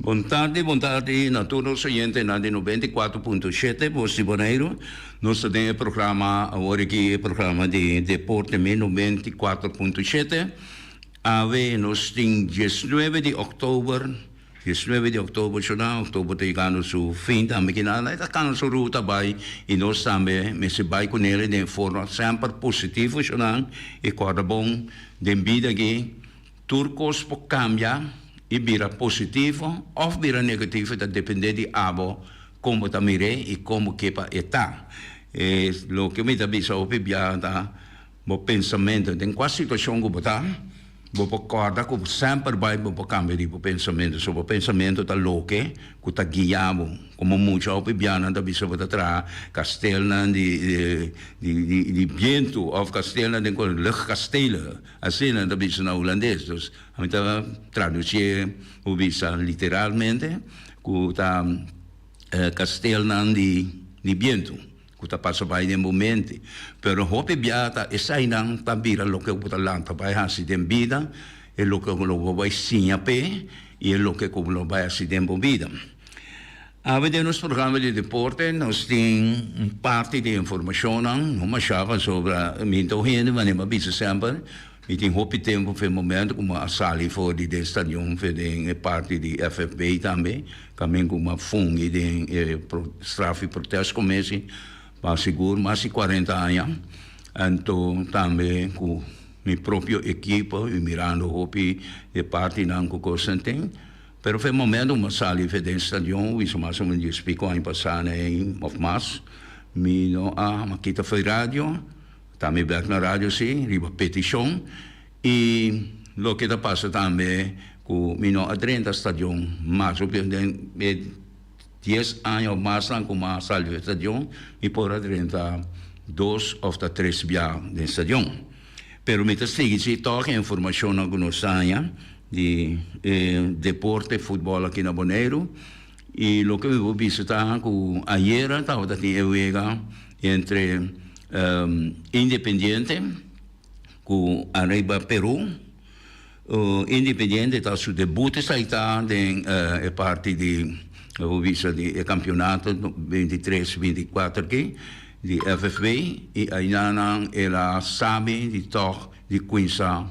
Buon tardi, Naturo Soyente na de 94.7, Bosti Bonaire. Nós temos o programa, agora aqui o programa de Deporte 94.7. Ave nós temos 19 de outubro, 19 de outubro, já outubro tem que no fim da maquinada, está cá no ruta vai e nós também, mas vai com ele de forma sempre positiva, já e corda bom, de vida aqui, turcos por cambiar. E vira positivo ou vira negativo, da depende de abo como está mire e como que está. E lo que me dá bisa o pibiada, o pensamento tem quase situação que botar, vou acordar que sempre vai vou cambiar de pensamento, sobre o pensamento da loque, que está guiado, como muito o pibiana da bisa botar atrás, castelo de vento ou castelo de lucht castelo, assim da bisa na holandês, dus a gente traduzir o bisa literalmente, que está castelo de vento. Kuta passa by den momento, pero hope biata esainan tabira lo que kuta lanta by hasi den vida, e lo que lo vai sinha pe e lo que lo vai hasi den vida. Avete nos programma di deporte, nos tem parte di informazione, uma chave sobre minto hende, mas nem bisa sempre. E tem hope tempo per momento como a sali fuori del stadion per parte di FFB também, também como fungi de strafi protest commessi. Para seguro mais de 40 anos, então também com minha própria equipe, e mirando hopi de parte não com Constantin, pero foi momento uma sala de estadião, isso mais ou menos explico ano passado em março, me não makita foi rádio, também back na rádio sim, riba petição e lo que está passa também com me não adrenta estadião, mais ou menos 10 anos mais lang com uma sala de estadião e por adentrar 2 ou 3 biar de estadião. Pero me testigo se toca informação na conoscenha de deporte, futebol aqui na Bonaire e o que eu vou visitar com ayer estava da tinha entre Independiente com Arriba Peru. Independiente está su debut está em parte de ho visto il campionato 23-24 aqui di FFB e ainda ela sabe de toch de Quinza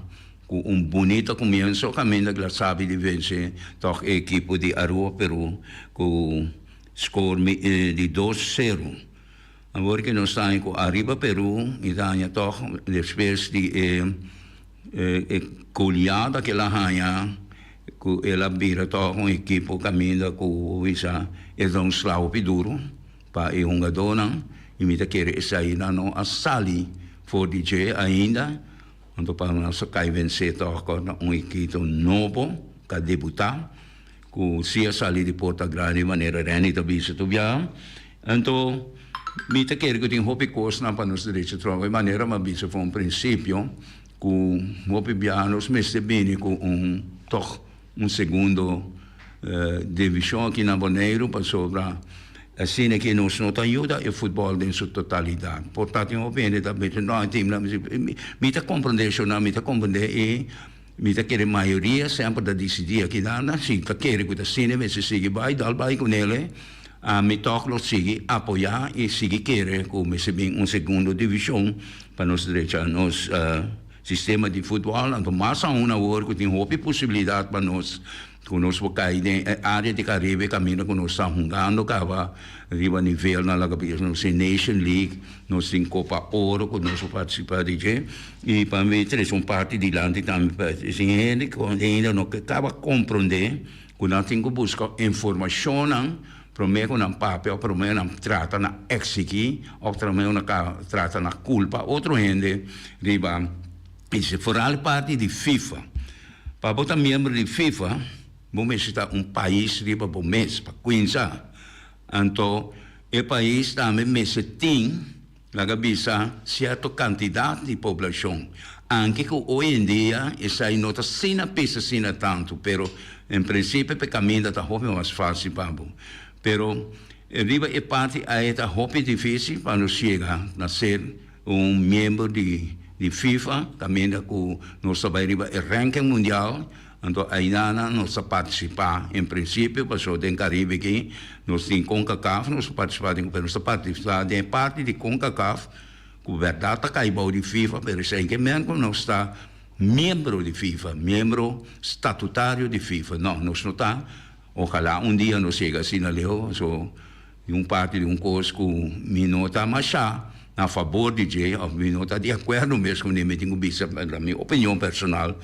com bonito comienzo caminho que ela sabe de vencer toch equipe de Aruba Peru com score de 2-0 agora que nós estamos com Arriba Peru e daí toch depois de colhada que ela ganha ela vira com equipe caminha com o visa é um slavo duro para e dona e me querer sair na a sali for DJ ainda então para nós cai vencer com equipe novo que debutar com se sali de Porta Grande de maneira renita bisa tu bia então me querer que tem hope course na para nós direito troca de maneira mas bisa foi princípio com hope bia nos meste bem com toch segundo divisão aqui na Bonaire para sobre assim que nos não ajuda o futebol em sua totalidade. Portanto, eu penso também não tem me tá compreender não me tá compreender e me tá querer maioria sempre da decidir aqui na sim tá querer que assim né se sigue vai dar vai com ele a me toca lo sigue apoiar e sigue querer como se bem segundo divisão para nos direito nos sistema de futebol, então mais uma hora que tem outra possibilidade para nós, que nós vamos cair na área de Caribe, caminho que nós estamos jogando, que vai arriba nível na Nation League, nós temos Copa Ouro, que nós vamos participar de e para mim, eles são parte de lá, também, assim, ainda não acaba compreender, que nós temos que buscar informação, primeiro na papel, primeiro na trata na execução, ou primeiro na trata na culpa, outro gente, riba, e se for parte de FIFA, para botar membro de FIFA, vamos estar país riba por mês, para Quinza. Então, o país também tem, na cabeça, certa quantidade de população. Anche que hoje em dia, essa aí não está sendo pesa sendo tanto, pero em princípio, para caminhar está mais fácil, pabo. Pero, riba é parte aí está difícil para nós chegar a ser membro de FIFA, também com nossa bairro ranking mundial, Então, aí nós participar, em princípio, passou do Caribe aqui, nós temos CONCACAF, nós participamos, nós participamos em parte de CONCACAF, que a verdade está caindo de FIFA, mas isso é que mesmo nós está membro de FIFA, membro estatutário de FIFA. Não, nós não está. Ojalá dia nós chega assim na leu, parte de curso que me não está machar a favor de Jay, me não está de acordo mesmo com o tenho visto, na minha opinião personal,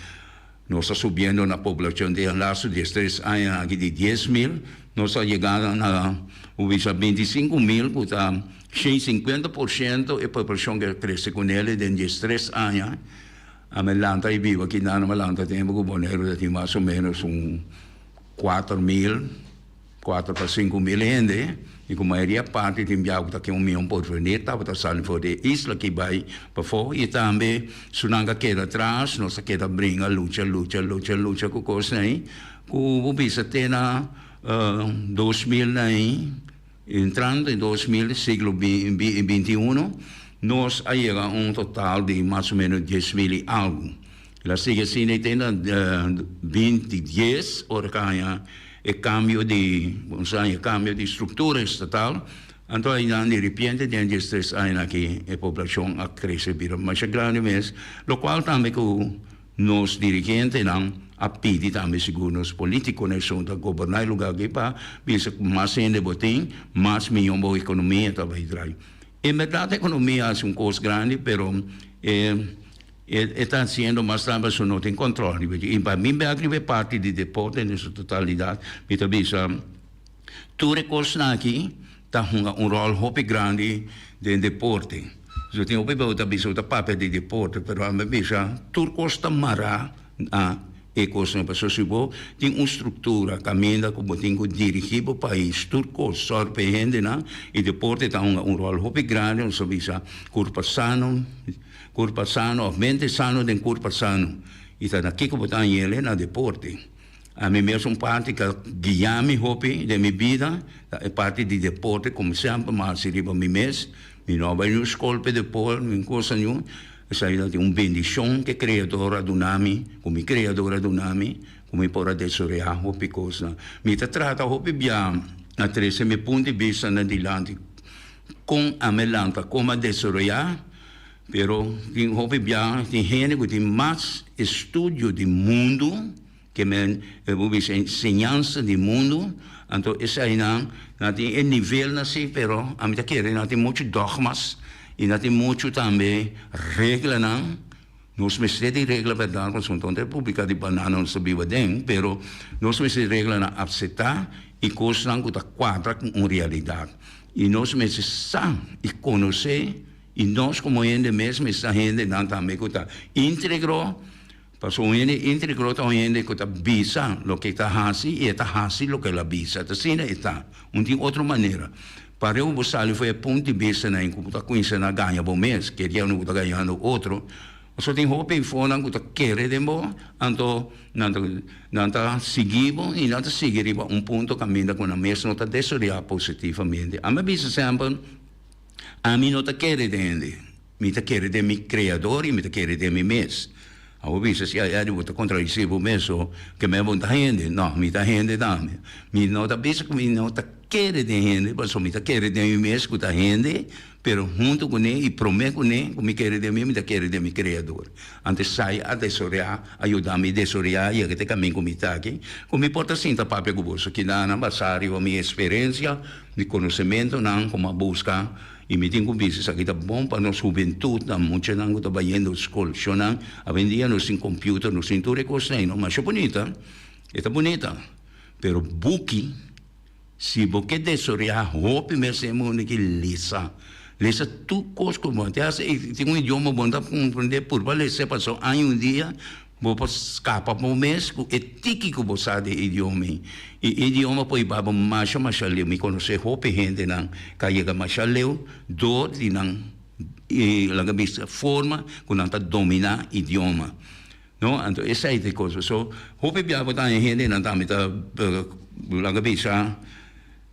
nós estamos subindo na população de laço de 3 anos aqui de 10 mil, nós estamos chegando na 25 mil, que está 50% da população que cresce com ele dentro de 3 anos. A Melanta e vivo aqui na Melanta temos o Bonaire, tem mais ou menos 4 para 5 mil gente, e com a maioria parte tem algo que 1 milhão por venir, estava saindo fora de isla que vai para fora, e também, se não queda atrás, nós queda brinca, luta com coisas aí, que o bisa tem na 2000 aí, entrando em 2000, século 21, nós aí total de mais ou menos 10 mil e algo. La sigue assim, tem 2010, ora cambio de estrutura estatal, então aí de repente dentro de 3 anos aqui a população a crescer mais grande mesmo, lo qual também que nos dirigentes não a pedir também segundo os políticos né são da governar lugar que para bisa mais gente botem mais melhor boa economia também trai. Em verdade a economia é coisa grande, pero está sendo mais trabalho se não tem controle. E para mim, é parte de deporte nessa totalidade. Então, tudo recurso aqui está um rol muito grande de deporte. Eu tenho outra papel de deporte, mas a mim, tudo custa mará e coisa para sociedade tem uma estrutura caminha como tem que dirigir o país tudo coisa sorpreende não e deporte tem um rol muito grande não sabe já corpo sano mente sano den corpo sano e tá aqui como tá ele na deporte a mim mesmo parte que guia-me hopi de minha vida é parte de deporte como sempre mas se riba mim mesmo me não vai no escola de deporte me coisa nenhuma. Essa é uma bendição que criadora do nome, como criadora do nome, como por adesorear o picosa. Me trata o bem a 13 me ponto de vista na dilante com a melanta como adesorear, pero tem o bem tem gente que tem mais estudo do mundo que me ensinança do mundo. Então essa aí não tem nível assim, pero a mim tá querendo não tem muitos dogmas. E não tem muito também regra, não. Nós temos de regra, verdade, com a República de Banana, não sabia bem, pero nós temos de regra na aceitar e coisas não que quadra com realidade. E nós temos de conhecer, e nós como gente mesmo, essa gente não também que está íntegro, passou gente íntegro, então gente que está bisa, o que está hasi, e está hasi, o que ela bisa. Assim está, não tem outra maneira. Para eu buscar foi a ponto de vista na incubata com isso na ganha bom mês que dia não está ganhando outro só tem roupa e fone não está querer de bom então não está seguindo e não está seguindo ponto caminho com a mesa não está desoriar positivamente a minha vista sempre a mim não está querer de ele me está querer de meu criador e me está querer de mim mês a vista se é de outra contradição mesmo que me vão tá rende não me está rende também me não está vista que me não está querer de gente, mas só me está querendo de mim mesmo, está gente, pero junto com ele e prometo com ele, que me quer de mim, me está querendo de meu criador. Antes sai a desoriar, ajudar-me a desoriar e até caminho como está aqui. Como importa sim, tá papel com você, que dá na basário a minha experiência, de conhecimento, não, como a busca, e me tenho visto, isso aqui está bom para nossa juventude, não, muitos não estão indo à escola, não, a vendia nos em computador, nos em tudo, não, mas é bonita, pero buki, se você desoriar roupa mesmo que lisa tu coisa como tem um idioma bom para compreender por vale se passou um dia vou escapar para o mês é típico você de idioma e idioma pode ir mais leu me conhecer roupa gente não caiga mais leu do de não e lá vista forma quando está dominar idioma não então essa é a coisa so roupa bia botar gente não tá me tá lá vista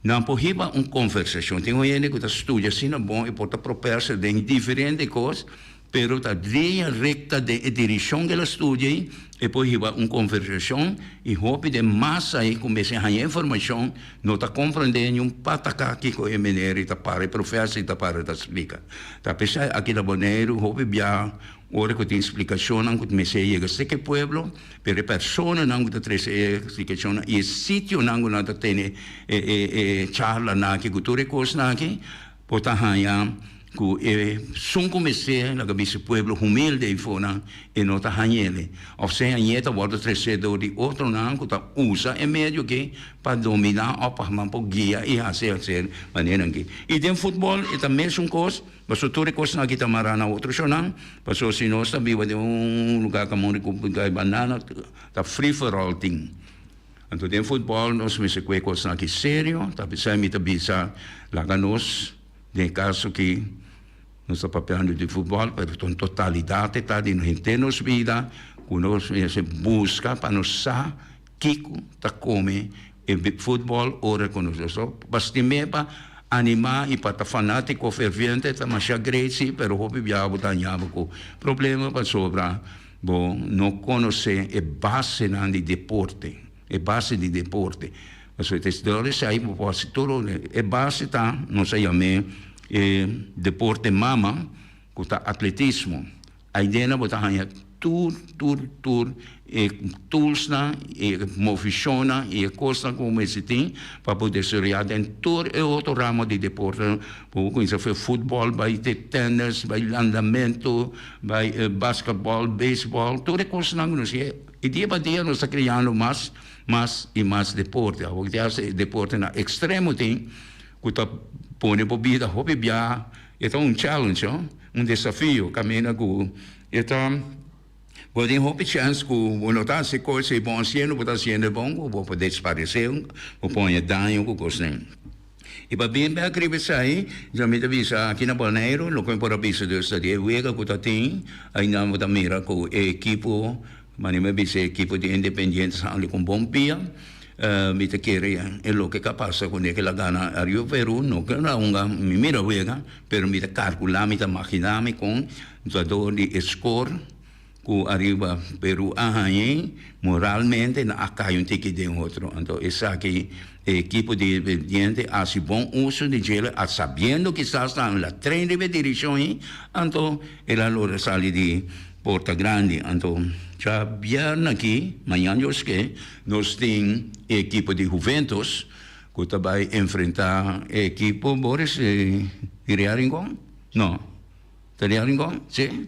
não pode conversação. Tem gente que estuda assim, bom, e pode preparar-se de diferentes coisas, pero ta linha recta de direção que estudia e poi iba uma conversação e hope de massa aí comece a informação não tá compreendendo um patacá que com o menino tá para professor tá para tá explica tá pensar aqui na Bonaire hope bia ora que tem explicação não que me sei que sei que pueblo per persona não que tá explicação e sítio não que nada tem charla na que cultura coisa na que pota hanya ku sun comecei na cabeça pueblo humilde e fona e não tá hanyele ou seja hanyeta volta trecedor de outro não que tá usa é meio que para dominar ou para manter guia e fazer maneira que e tem futebol e também mesmo coisa mas o tudo coisa na kita marana outro chão mas se nós também de lugar como que banana tá free for all thing. Então tem futebol nós me se coisa aqui sério tá pensando me tá bisa lá nós de caso que nós estamos falando de futebol, mas em totalidade está de nos vida, que nós se busca para nós saber que está come e futebol ora com nós. Basta para animar e para estar fanático ferviente, está mais agressivo, mas o hobby já está com problema para sobrar. Bom, não conhecer a base de deporte, a base de deporte. Mas o testador sai para o setor, a base está, não sei a mim, deporte mama, que está atletismo. A ideia é botar tur, tools na, moviciona, e coisa como esse tem, para poder ser realizado em todo outro ramo de deporte. Como isso foi futebol, vai tênis, vai andamento, vai basquetebol, beisebol, toda coisa não sei. E dia para dia nós estamos criando mais e mais deporte. Porque deporte na extremo tem, que está põe para vida, hobby bia, é challenge, desafio, caminha com, então, pode hobby chance que não está se coisa é bom sendo, pode ser bom, vou poder desaparecer, vou pôr dano, com coisa. E para bem escrever isso aí, já me avisa aqui na Bonaire, não tem por avisa de estadia, o ega que está tem, ainda não está mira com o equipo, mas me avisa equipo de independentes ali com bom pia. Mi te quería en lo que capaz con que la gana a Rio Peru no que no unga mi mira wega pero mi te calcula mi te imaginame con todo de score que arriba Peru ahí moralmente na acá un tique de otro entonces esa que equipo de obediente hace buen uso de gel sabiendo que está en la tren de dirección entonces el allora sale de Porta Grande entonces já viernes aqui, amanhã hoje que nós temos equipe de Juventus que vai enfrentar a equipe Boris de Rincón? Não. De Rincón? Sim.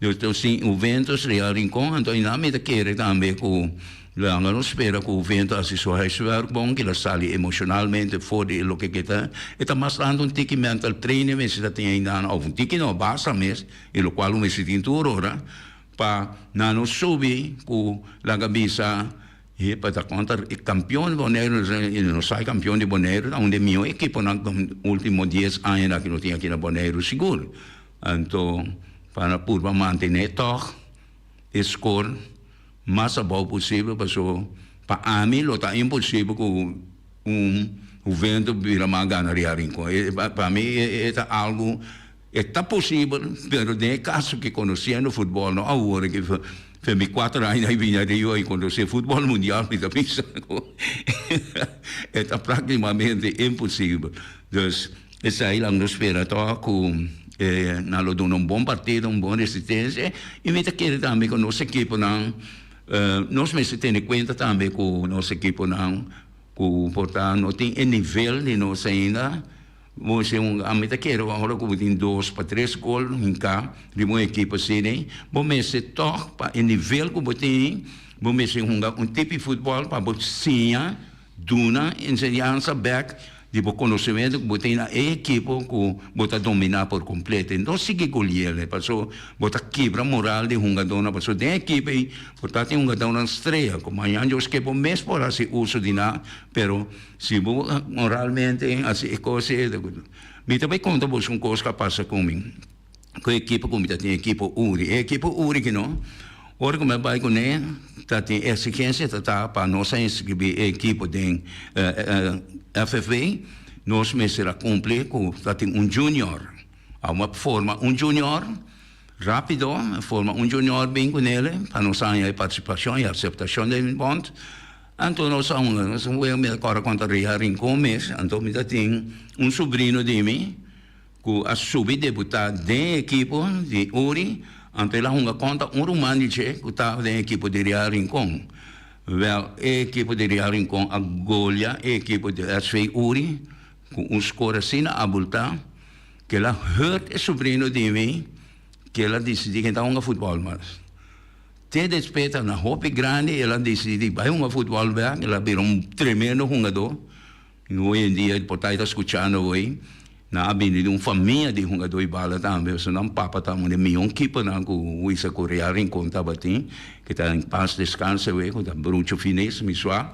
Nós temos Juventus de Rincón, então ainda me quer também que lá nós espera que o Juventus assessore bom que ela sale emocionalmente fora do que está. Está mais dando tique mental training, mas está tem ainda ou tique não basta mesmo, e o qual me se tem hora para não subir com a cabeça e para estar contra o campeão de Bonaire, não sai campeão de Bonaire, onde minha equipe nos últimos 10 anos que não tinha aqui na Bonaire seguro. Então, para por manter toch score mais bom possível, para mim não está impossível que o vento vira mais ganhar Rincón. Para mim é algo está possível, mas de caso que conhecendo futebol não agora que fez 4 anos aí vinha de eu e conhecer futebol mundial me pensa está praticamente impossível. Então, essa aí nós espera que nós damos bom partido, boa resistência e me quer também que nossa equipe não nós me tem em conta também que nossa equipe não que portanto não tem nível de nós ainda. Você a meta quero agora que tem 2 para 3 gols em cá de uma equipe assim, bom mas se toca para o nível que você tem, bom mas um tipo de futebol para você duna ensinança back de conhecimento que você tem na equipe que você dominar por completo. Então sigue com ele, passou você quebra moral de jogador, passou de equipe, portanto tem jogador na estreia, como amanhã eu esqueci o mês por assim uso de nada, pero se moralmente assim coisa, me também conta você uma coisa que passa comigo, com a equipe como tem equipe Uri que não. Ora como vai com ele, tem exigência para nós inscrever a equipe de FFV, nós me será cumprir com tem junior, há uma forma junior rápido, forma un junior bem com ele, para nós sair a participação e a aceitação do bond. Então nós somos agora contra a Rincon mês, então me tem um sobrinho de mim, que a subdebutar da equipe de Uri, então ela conta um romano que está da equipe de Rincon. Wel, a equipe de Rincon a Golia, a equipe de SV Uri, com um score assim a abultar, que ela hurt o sobrinho de mim, que ela decidiu que está um futebol mais. Te despeita na roupa grande, ela decidiu vai um futebol back, ela virou um tremendo jogador. Hoje em dia, por estar escutando hoje, na avenida uma família de jogadores bala também, se não papa também de milhão equipe na com o Isa Coreia Rincon estava tem, que está em paz descanso hoje, com o Brucho Finis, me soa.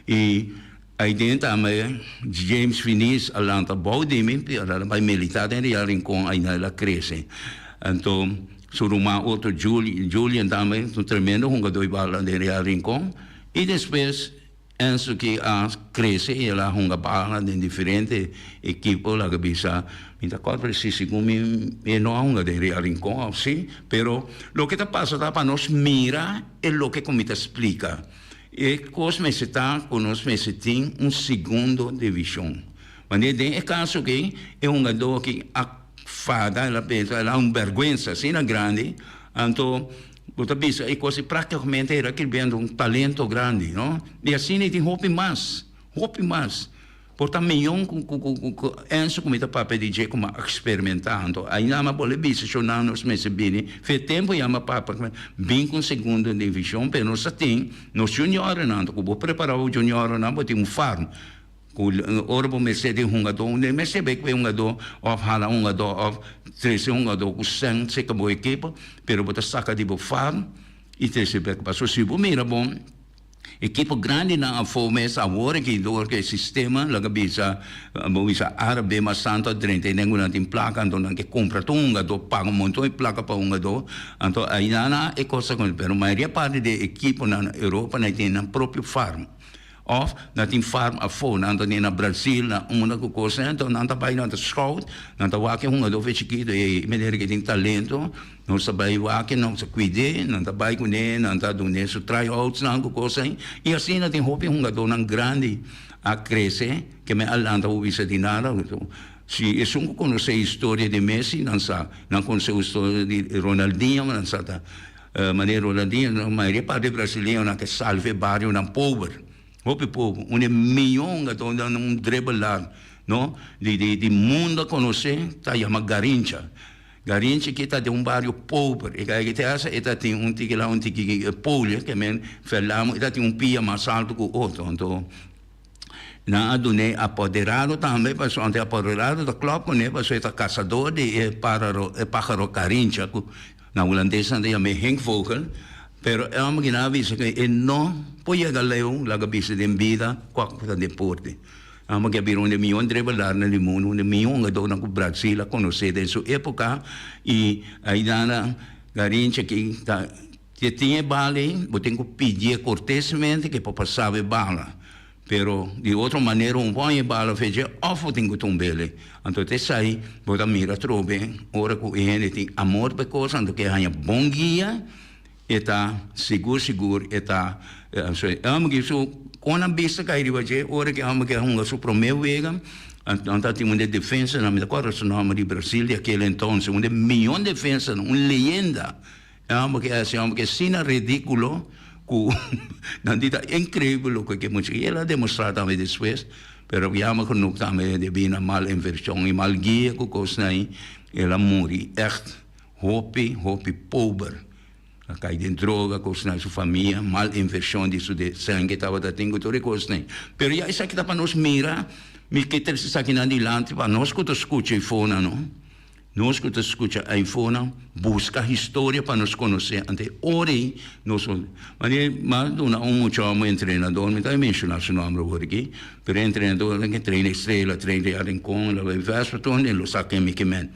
E aí dentro também James Finis, alanta Baudimi, ela vai militar em Rincon, aí ela cresce. Então, suruma outro Julian também, um tremendo jogador bala de Rincon, e depois penso que cresce e ela joga bala em diferentes equipes, ela bisa, ainda quase se como não de Rincon, sim, pero lo que está passando para nós mira é lo que como te explica. E cos me está com nós me tem segundo divisão. Mas é caso que é jogador que fada, ela pensa, ela é vergonha, assim, grande, então, você pensa, é quase praticamente era que vendo um talento grande, não? E assim, tem roupa mais. Portanto, melhor enso como está para dizer como experimentando. Aí não é para ver se não nos meses bem. Fez tempo e ama para bem com segunda divisão, mas nós tem, nós junior não, como preparar o junior não, tem farm. Ora por mês de jogador, mês de que jogador, of hala jogador, of 13 jogador, com 100 se acabou a equipe, pero bota saca de farm e 13 que passou se mira bom. Equipe grande na fomesa agora que do que sistema lá que bisa árabe mas santo 30 nenhuma tem placa então que compra tunga do paga um montão de placa para um do então aí na é coisa com pero a maioria parte de equipe na Europa na tem na próprio farm of na tem farm a fona então na Brasil na uma coisa então na vai na scout na tá que um do chiquito e melhor que tem talento não sabe que não se cuide não tá vai com ele não tá dando isso tryouts não coisa e assim não tem roupa jogador não grande a crescer que me alanta o visa de nada se isso não conhece a história de Messi não sabe não conhece a história de Ronaldinho não sabe maneira Ronaldinho a maioria parte brasileiro não que salve bairro não pobre povo, milhão de driblar, não? De mundo conhecer, tá chama Garincha. Garincha que está de bairro pobre, e que tem tique polho, que men falamos, tem pia mais alto que o outro, então na adune apoderado também, mas onde apoderado da clube, né, mas é caçador de pájaro Garincha, na holandesa de Henk Vogel. Pero é uma ginavisa que não pode galeu lá que bisa de vida qualquer deporte. É uma que virou milhão de trabalhar no mundo, milhão de dona com Brasil a conhecer de sua época e aí na Garincha que tinha bala, você tem que pedir cortesmente que para passar a bala. Pero de outra maneira põe bala fez off tem que tumbele. Então te sai, você mira trobe, ora que ele tem amor por coisa, então que há bom guia. Eta seguro eta amo que so quando a vista cair vai ora que amo que a so promeu vega então tem uma defesa na minha cor no nome de Brasil aquele então um milhão de defesa uma leyenda amo que sina ridículo cu não dita incrível o que muito ela demonstrar também depois pero amo que não também de bem mal inversão e mal guia com coisa aí ela morre echt hope pobre cai de droga, coisa na sua família, mal inversão disso de sangue, estava tendo toda coisa, né? Pero isso aqui dá para nós mirar, me que ter isso aqui na dilante, para nós que escuta a iPhone, não? Nós que escuta a iPhone, busca a história para nos conhecer, ante ore, nós, mas não muito homem treinador, me está mencionando seu nome agora aqui, pero treinador que treina estrela, treina Rincon, lá vai ver para tudo, ele sabe que me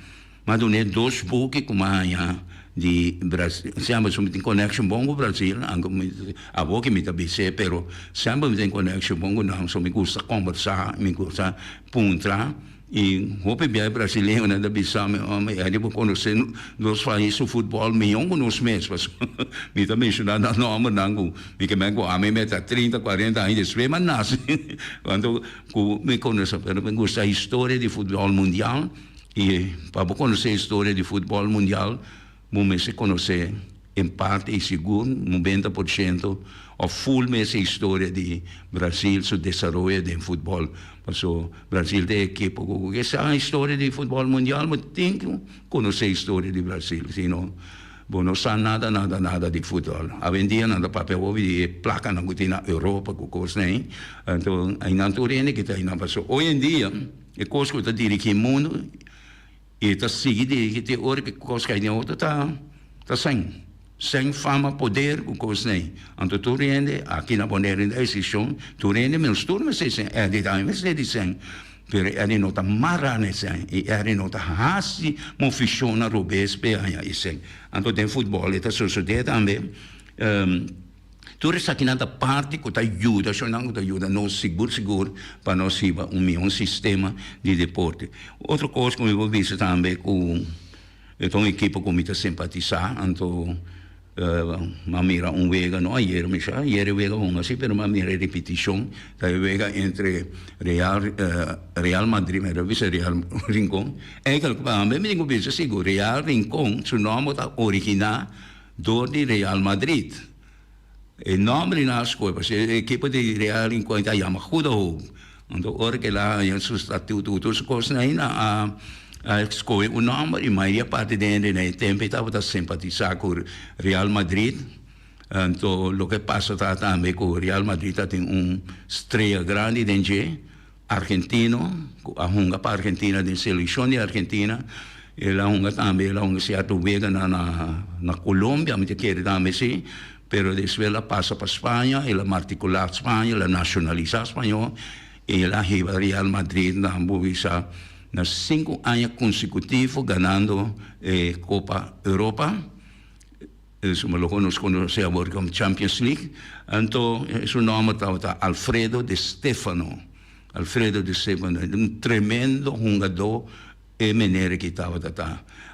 mas não é dois buques como amanhã di Brasil. Siamo in connection con il Brasil, anche a voi che mi tabisse, però siamo in connection con il Brasil, mi gusta conversare, mi gusta punta. E hoop ik bij Brazilië dat samen die conhecendo dos países o futebol melhor que nós mesmos. Me também já não nome não, me que me a mim meta 30, 40 anos depois mas nasce. Quando me conheço, pero me gusta a história de futebol mundial e para conhecer a história de futebol mundial, me se conhecer em parte e seguro 90% a full mesa história de Brasil, seu desenvolvimento de futebol. So, Brasil tem equipe que essa a história de futebol mundial, mas tem que conhecer a história de Brasil, senão não sabe nada de futebol. Hoje em dia, nada papel de placa na Europa, com coisa nem. Então, a natureza que está aí na pessoa. Hoje em dia, é coisa que está dirigindo o mundo e está seguindo que tem hora que coisa que ainda outra está sem fama, poder, com coisa nem. Então, tu rende, aqui na bandeira da decisão, tu rende, meus turmas, é de dar, mas é de sem. Pero ele não está marrando sem, e ele não está hasi, mas funciona robês, peanha, e sem. Então, tem futebol, está sucedendo também. Tu resta aqui na parte que te ajuda, só não te ajuda, não seguro, para nós ter um sistema de deporte. Outra coisa que eu vou ver também, com uma equipe que me simpatizar, então, ma mira vega no ayer vega así pero ma mira repetición vega entre Real Madrid era vice Real Rincón que para mí me digo bien seguro Real Rincón su nombre está original de Real Madrid el nombre nasce pues el equipo de Real Rincón está llamado Judo entonces ahora que la en su estatuto tus cosas ahí escolhe o nome e a maioria parte dele no tempo estava simpatizar com o Real Madrid. Então, o que passa também com o Real Madrid tem estrela grande dentro argentino, a hunga para a Argentina, da seleção de Argentina. Ela hunga também, ela hunga certo vega na Colômbia, mas quer também sim. Pero depois ela passa para a Espanha, ela articula a Espanha, ela nacionaliza a Espanha, e ela arriba Real Madrid na Bovisa. Nas 5 anos consecutivos ganhando Copa Europa, isso me lo conhecemos como Champions League. Então, seu nome estava Alfredo de Stefano, tremendo jogador e maneira que estava.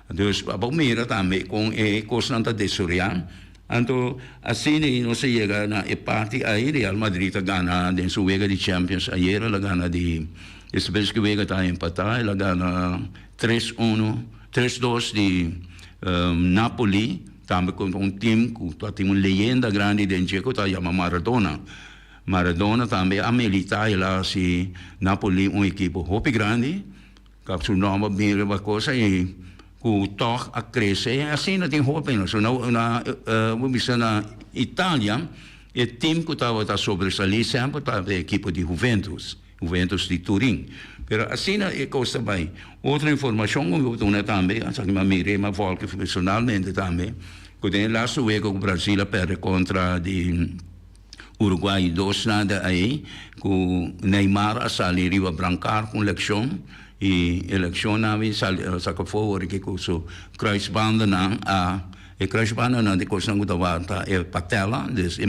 Então, mira também com coisa de Soriano. Então, assim, não se chega na parte aí, Real Madrid ganha em sua Liga de Champions, ayer ela ganha de essa vez que Vega está empatada, ela ganha 3-2 de Napoli, também com time que tem uma leyenda grande dentro que está chamada Maradona. Maradona também a militar lá se Napoli uma equipe muito grande, que seu nome bem uma coisa e o toque a crescer, assim não tem roupa não. Na Itália, o time que estava sobressair sempre estava a equipe de Juventus de Turim. Pero assim é coisa bem. Outra informação que eu dou também, assim que me mirei, me volto profissionalmente também, que tem lá o que o Brasil perde contra de Uruguai 2-0 aí, que o Neymar a sair riba brancar com eleição, e eleição namin sa forward que o seu kruisband na kruisband na de coisa que estava é patela, des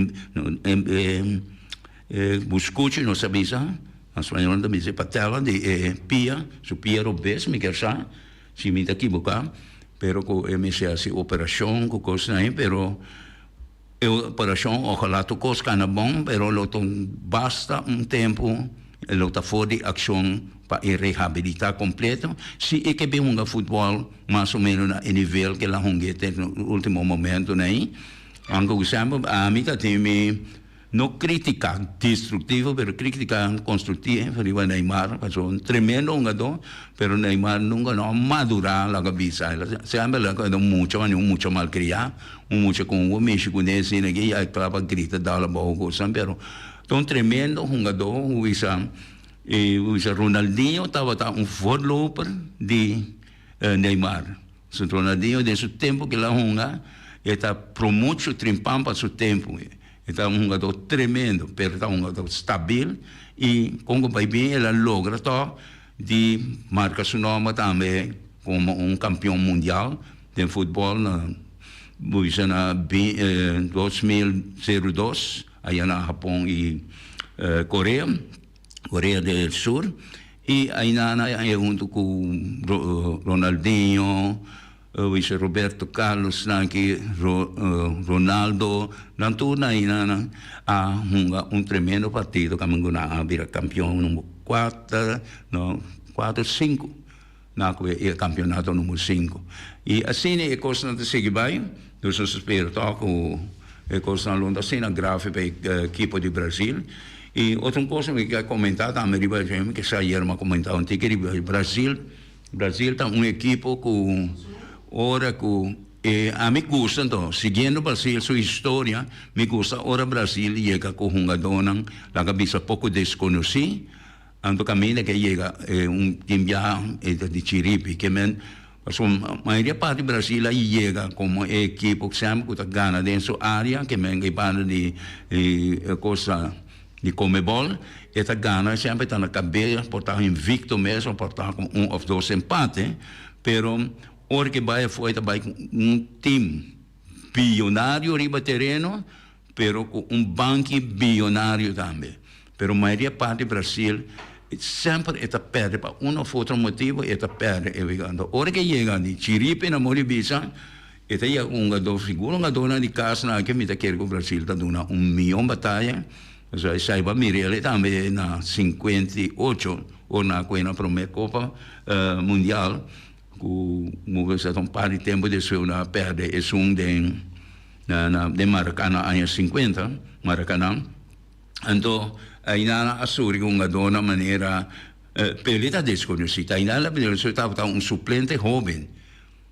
buscucci não sabia. Em espanhol também se patela de pia, su pia robês, me quer saber, se me equivocar, pero com MCA operação, com coisa aí, pero operação, ojalá tu coisa cana bom, pero lo basta tempo, lo tá fora de ação para reabilitar completo, se é que bem futebol, mais ou menos no nível que ela honguete no último momento, né? Anche usando a mim tem não criticar destrutivo, mas criticar construtivo. Falei, Neymar passou tremendo jogador, mas Neymar nunca não madurar a cabeça. Sempre lá quando muito mal criado, muito com o México nesse aqui, aí para gritar dar a boca, sempre. Então tremendo jogador, o Ronaldinho estava voorloper de Neymar. O Ronaldinho nesse tempo que lá honga, está por muito trimpando para seu tempo. Está jogador tremendo, pero está jogador estável e como vai bem, ele logra de marcar seu nome também como campeão mundial de futebol buisa na 2002, aí na Japão e Coreia do Sul, e aí junto com Ronaldinho, Roberto Carlos, Ronaldo, Lantuna, um tremendo partido, que a vira campeão número 4, 5, na campeonato número 5. E assim é coisa de seguir bem, nós esperamos que é coisa de longa assim, grave para a equipe do Brasil. E outra coisa que eu quero comentar também, que saiu uma comentário antigo, que Brasil está uma equipe com ora que a mim gusta então, seguindo Brasil sua história, me gusta ora Brasil chega com um jogador na cabeça pouco desconhecido, então caminho que chega time de Chiripi, que men a maioria parte do Brasil aí chega como equipe que sempre que ganha dentro da área, que men que parte de coisa de Comebol, esta Gana sempre está na cabeça, por estar invicto mesmo, por estar com um ou dois empates, pero hora que vai foi também um time bilionário riba terreno, pero com um banco bilionário também. Pero a maioria parte do Brasil sempre está perde, para um ou outro motivo, está perde. Hora que chega de Chiripi na Moribisa, esta é um jogador, seguro um jogador de casa, que me quer que o Brasil está dando 1 milhão de batalha. Saiba Mirelle também na 58 ou na primeira Copa Mundial, com um par de tempo de sua perde é um de Maracanã anos 50 Maracanã. Então aí na assure um jogador na maneira pelita desconhecida. Aí na verdade estava um suplente jovem.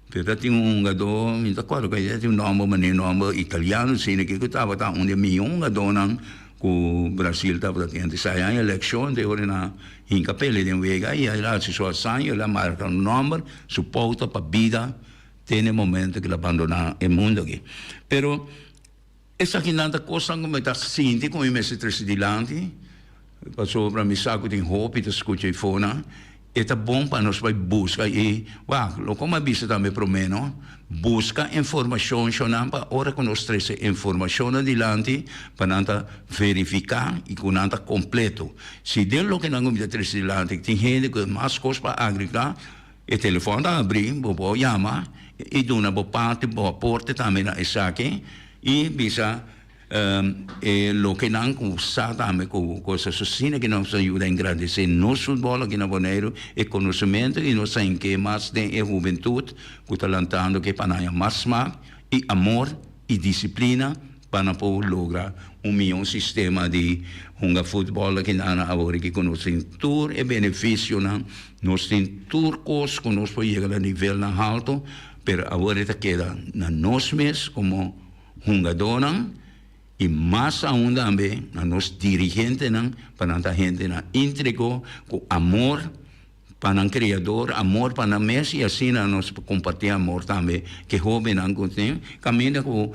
Pero tinha um jogador, me acordo que tinha nome italiano, assim que estava um de milhão jogador o Brasil estava tendo sair em eleição de hora na incapele de vega e aí lá se só sai ela marca um número suporta para vida tem momento que ela abandona o mundo aqui. Pero essa aqui nada coisa como está sentindo com o mestre de lante passou para me saco de roupa e escuta fona é bom para nós vai buscar e como a vista também para menos busca informação para hora que nós traz informação adiante para nada verificar e com nada completo. Se deu que não me traz adiante tem gente que mais coisa para agregar o telefone está abrir vou chamar e do na boa parte boa porta também na essa aqui e bisa lo que não usa também com coisas assim que nos ajuda a engrandecer nosso futebol aqui na Bonaire e conhecimento e nós sabemos que mais tem a juventude que está lutando que para mais e amor e disciplina para poder lograr melhor sistema de futebol aqui na agora que conhecem tudo e benefício nós temos tudo coisas que nós podemos chegar a nível alto, mas agora está queda na nós mesmos como jogador e mais ainda também na nos dirigentes para a gente entregou com amor para o criador, amor para o Messi e assim nós compartilhar amor também que jovem não tem caminha com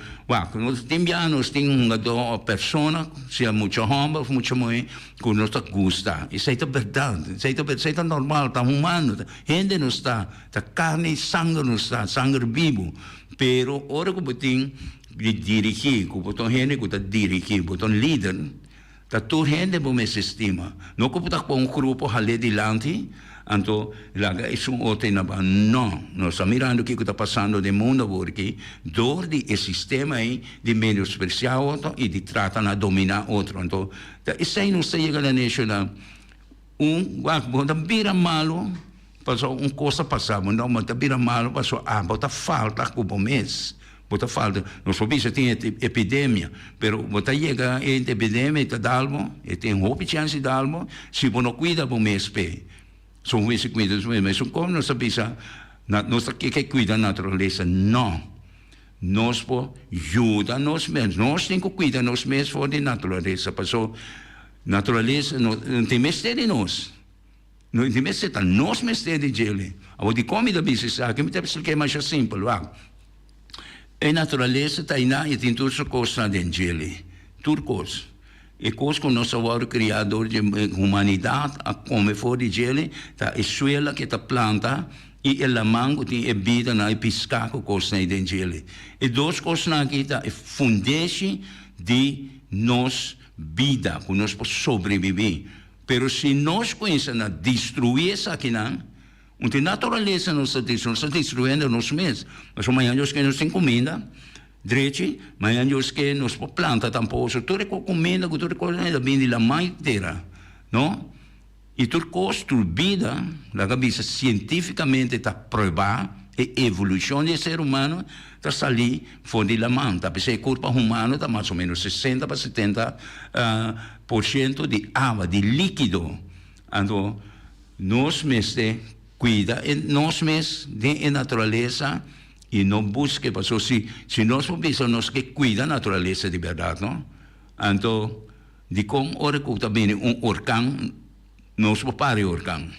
nós temos uma pessoa seja muito humble muito muito que nos gusta isso é verdade isso é normal está humano gente não está carne e sangue não está sangue vivo pero ora que tem de dirigir, que botou gente que está dirigir, botou líder, está toda gente que me estima. Não que botar com grupo ali adiante, então, lá é outro não, nós estamos mirando o que está passando no mundo, porque dor de sistema aí de menospreciar outro e de tratar de dominar outro. Então, isso aí não sei chegar a nacional. Quando vira malo, passou coisa passava, não, mas vira malo, passou, bota falta com o mês. Bota falta, nós sabemos que tem epidemia, pero bota chega a epidemia e dalmo, e tem roupa chance de dalmo, se você não cuida do mês pé. São vezes cuida do mês, mas como nós sabemos, nós que cuida da natureza, não. Nós ajuda nós mesmos, nós temos que cuidar nós mesmos fora da natureza, passou natureza não tem mistério de nós. Não tem mistério, nós mistério de ele. A de comida bisa aqui, me deve ser mais simples, a natureza está aí e tem todas as coisas dentro dele. Tudo coisas. E coisas que o nosso avô criador de humanidade, a como for de ele, está a escola que está planta, e ela mango tem e vida na piscar com coisa na identidade. E duas coisas na kita é fundeixe de nos vida, que nós podemos sobreviver. Pero se nós conhecemos destruir essa aqui não, a natureza não está destruindo nós mesmos. Mas amanhã nós que nós temos comida, direito, amanhã nós que nós planta tampouco, tudo é comida, tudo é coisa bem de la mãe inteira, não? E tudo custo vida, la cabeça cientificamente está provado, a evolução do ser humano está sair fora de la mão. Tá pensando que o corpo humano está mais ou menos 60 para 70% de água, de líquido. Então, nós mesmos cuida, nós mesmos de natureza e não busca, porque se nós pensamos nós que cuida a natureza de verdade, não? Então, de como hora que também orcão, nós vamos parar o orcão.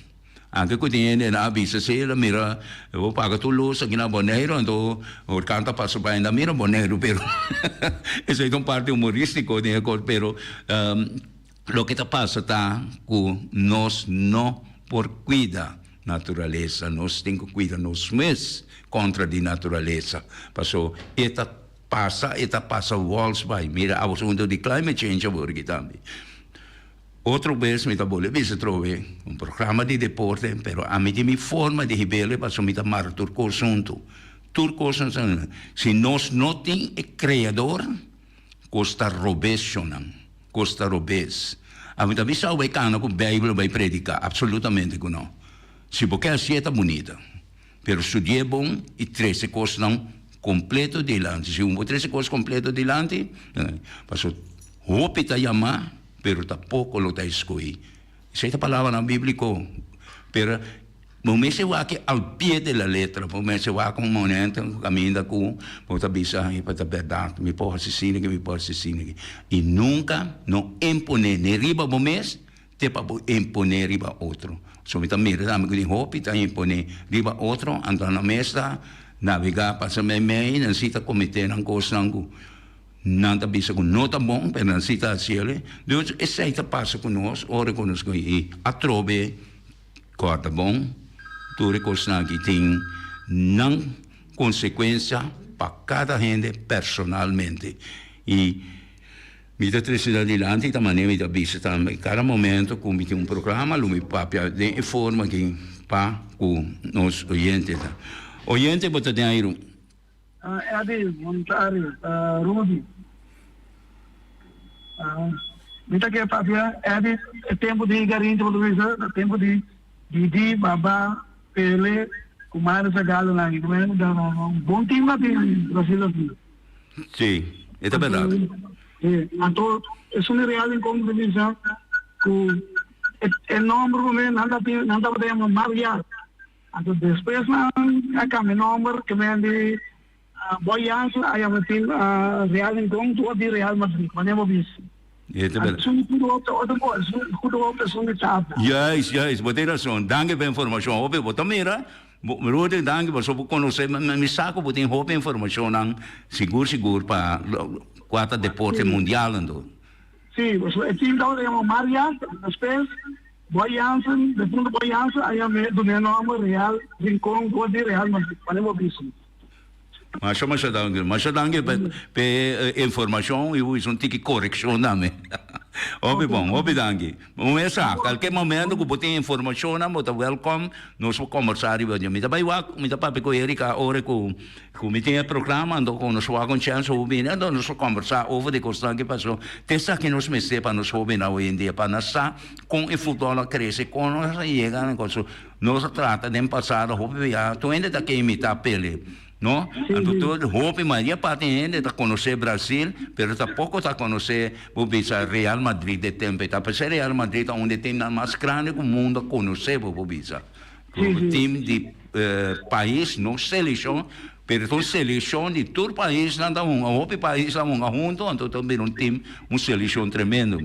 Anche quando viene na avisa se la mira, eu pago tu luz aqui na Bonaire, então o canta passa para ainda mira Bonaire, pero isso é uma parte humorística, né? Pero lo que está passa tá que nós não por cuidar natureza, nós temos que cuidar nós mesmos contra a natureza. Passou eta passa walls by, mira a assunto de climate change aqui também. Outra vez, me voleva se trove programa de deporte, pero a mim tem forma de rebelde para me tomar turco assunto. Turco assunto. Se nós não temos criador, costa robes, costa robes. A mim também sabe que a Bíblia vai predicar, absolutamente que não. Se porque assim é bonita, pero se é bom e 13 coisas não completo delante. Se 13 coisas completo delante, passou roupa tá chamar, pero tampoco lo está escolhido. Essa é a palavra na Bíblia, pero momento se vai ao pé da letra, momento se vai com um momento, caminha com, pode avisar para a verdade, me pode assistir, e nunca não impõe nem riba o mês, te para impor riba outro. So me também dá-me que roupa, tá impõe riba outro, então na mesa navegar para o meio, não se está cometendo uma coisa não está bisa com nota bom, mas não se está assim. Então, essa aí passa conosco, ora conosco e a trobe, corta bom, tudo coisa que tem não consequência para cada gente personalmente. E me dá tristeza de lá, também me dá bisa também. Cada momento, como tem programa, me papia de forma que para com os oyentes. Oyente, você tem aí Adi, Montari, Rudy. Mita que papia, Adi, tempo de garinha, tempo de Didi, Baba, Pele, Kumar Sagalo lang, bom time na Brasil aqui. Sim, é verdade. Então, isso é real em como divisão, que o número não podemos marcar. Então, depois na cama número que vem de Boiança, aí eu tenho Real em Conto ou de Real Madrid, mas não vou ver isso. É verdade. Isso é outra coisa, isso é outra pessoa que sabe. Yes, você tem razão. Danke pela informação. Hope, você mira, Rudy, danke, você conhece, me saco, você tem roupa informação, seguro para quatro deporte mundial, então. Sim, você tem então Maria, depois Boiança, depois Boiança, aí eu do meu nome Real, Rincon, ou de Real Madrid, mas não vou ver isso. Mas danke pe informação e isso tem que correção também. Obi bom, obi danke. Mas qualquer momento que botem informação, muito welcome. Nós vamos conversar e me dá me dá para com Erika hora que me tem programa, então com nós vamos chance ouvir, então nós vamos conversar over de coisa que passou. Testa que nós me para nós ouvir na hoje em dia para nós com o futuro cresce, com nós chega com isso. Nós trata de passar, hope já, tu ainda tá que imitar pele. No? Então, roupa maioria parte ainda está conhecer Brasil, mas tampouco está conhecer o Real Madrid de tempo. Está para ser Real Madrid onde tem mais grande que o mundo conhecer o Bisa. O time de país, não seleção, mas seleção de todo o país, o país lá junto, então também time, seleção tremendo.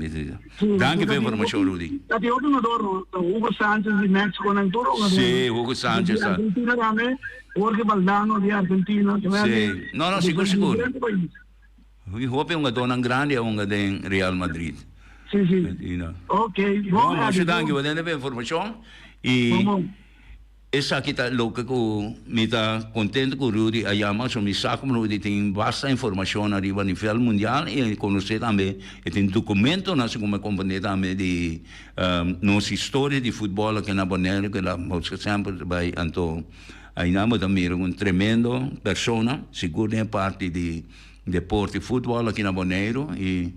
Danke pela informação, Rudy. Tadi outro nadador, Hugo Sanchez de México, não todo. Sim, Hugo Sanchez. Argentina também. Porque Valdano de Argentina. Sim, não, seguro. O roupa é uma dona grande, é uma de Real Madrid. Sim. Ok. Bom, acho que você tem informação e esa kita loka ko mita contento ko Rudy Ayama so mi saco mo di tem vasta informação arriba a nível mundial e conhecer também e tem documento na como companhia também de nossa história de futebol aqui na Bonaire que lá sempre vai anto aí namo também tremendo persona seguro é parte de deporte futebol aqui na Bonaire e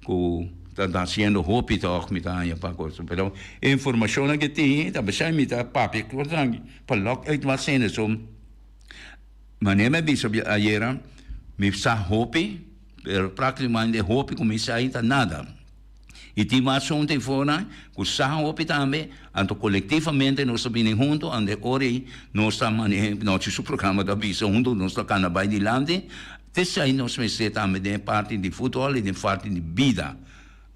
com está haciendo hopi toch met aan je pakkosten. Pero information que tem, dat besluit met dat papier, wat dan palok uit wat zijn zo. Maar neem me bis op je ayer, me sa hopi, pero praticamente hopi como saída nada. E tem mais ontem fora, com sa hopi também, anto coletivamente nós estamos juntos, ande ori nós estamos nosso programa da visa juntos, nós estamos na Baía de Lande, tesai nós me se também de parte de futebol e de parte de vida.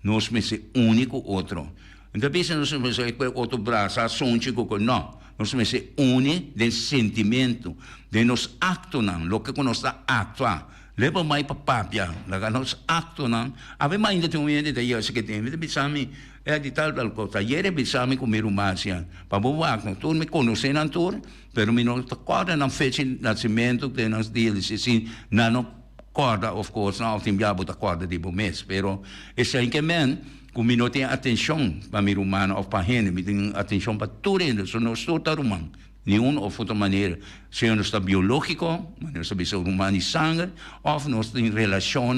Nós me se único outro. Então, pensa nós me se outro braço, a sonte com não. Nós me se une de sentimento, de nos actos não, lo que nós está actuar. Leva mais para papia, lá nós actos não. Ave mais ainda tem um ente de isso que tem. Me pensame é de tal coisa. Ieri pensame comer uma assim. Para boa, tu me conhece não tu, pero me não acorda não fez nascimento que nós dias assim, não corda, of course, não tem diabo da corda de bom mês, pero esse aí que men, como não tem atenção para mim humano ou para gente, me tem atenção para tudo ainda, só não estou tão humano, nenhuma ou outra maneira, se não está biológico, não está bisa humano e sangue, ou não está em relação,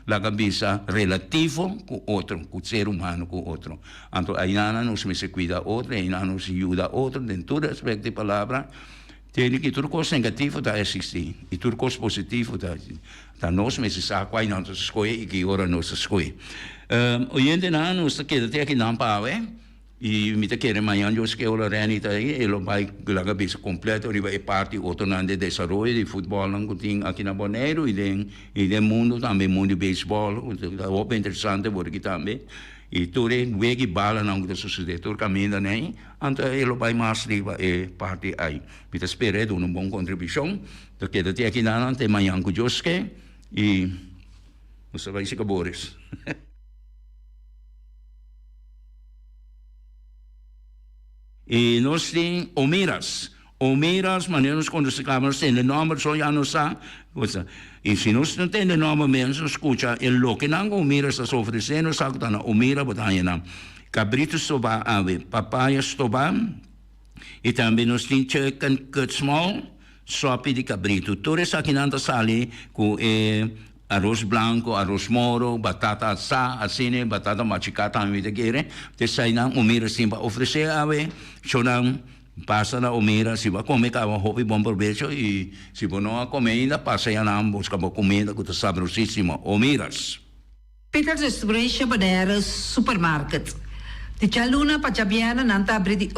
la cabeça relativo com outro, com o ser humano com outro. Então, aí não se cuida outro, aí não se ajuda outro, em todo aspecto de palavra. Tem que tudo coisa negativo está existir e tudo coisa positivo está nós mesmos saco aí não escolhe e que ora nós escolhe. Hoje não nós quer ter aqui não para e me quer amanhã eu escolho ora reni tá aí ele vai lá cabeça completa ele vai parte outro não de desenvolvimento de futebol não que tem aqui na Bonaire e de mundo também mundo de beisebol é bem interessante porque também e tudo é que bala não que sucede tudo caminha né então ele vai mais riba é parte aí me espero de uma boa contribuição do que até aqui não tem amanhã com Josque e você vai se cabores e nós temos Omiras, maneiras quando se câmera tem o nome só já não sabe. E se nós não tem o nome mesmo, escuta, o que não Omiras está oferecendo, sabe que está Omira, botanha não. Cabrito soba ave, papaya soba, e também nós temos chicken cut small, sopa de cabrito. Tudo isso aqui não está sali com arroz branco, arroz moro, batata assada, assim, batata machicada, também de querer. Tem não Omiras sim para oferecer ave, chorão. Passa na Omira, se vai comer, vai hobby bom provecho e se você não comer ainda, passa aí na busca por comida que está sabrosíssima. Omiras. Peter's Restaurant Bonaire Supermarket. De Chaluna, Pachabiana, Nanta, Bredi.